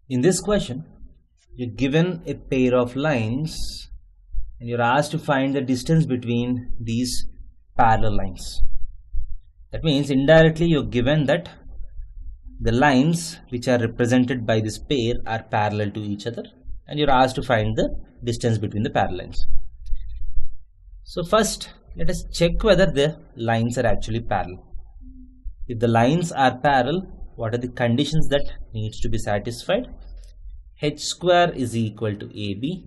In this question, you're given a pair of lines and you're asked to find the distance between these parallel lines. That means indirectly you're given that the lines which are represented by this pair are parallel to each other and you're asked to find the distance between the parallel lines. So first, let us check whether the lines are actually parallel. If the lines are parallel, what are the conditions that needs to be satisfied? H square is equal to AB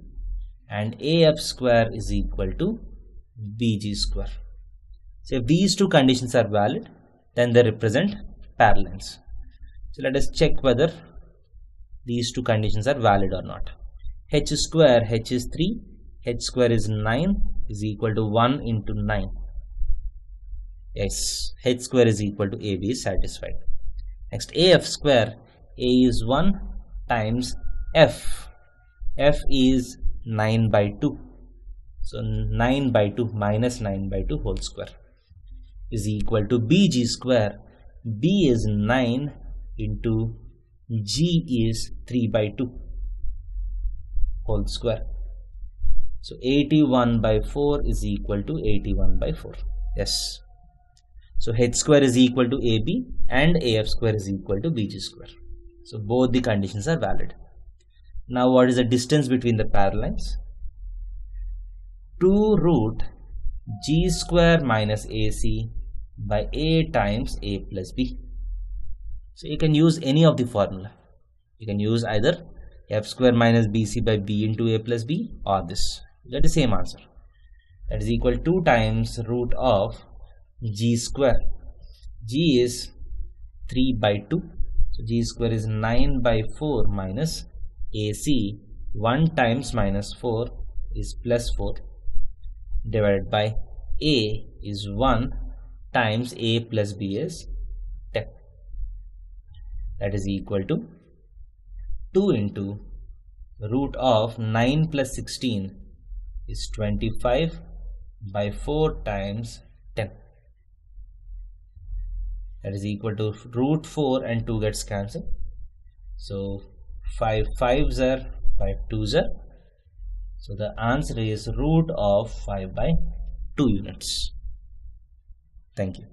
and AF square is equal to BG square. So if these two conditions are valid, then they represent parallel lines. So let us check whether these two conditions are valid or not. H square, H is 3, H square is 9 is equal to 1 into 9. Yes, H square is equal to AB is satisfied. Next, AF square, A is 1 times F. F is 9 by 2. So 9 by 2 minus 9 by 2 whole square is equal to BG square. B is 9 into G is 3 by 2 whole square. So 81 by 4 is equal to 81 by 4. Yes. So H square is equal to AB and AF square is equal to BG square. So both the conditions are valid. Now what is the distance between the parallel lines? 2 root G square minus AC by A times A plus B. So you can use any of the formula. You can use either F square minus BC by B into A plus B or this. That is the same answer. That is equal to 2 times root of G square. G is 3 by 2. So G square is 9 by 4 minus AC. 1 times minus 4 is plus 4 divided by A is 1 times A plus B is 10. That is equal to 2 into root of 9 plus 16 is 25 by 4 times 10. That is equal to root 4 and 2 gets cancelled. So 5 5s are 5 2s are. So the answer is root of 5 by 2 units. Thank you.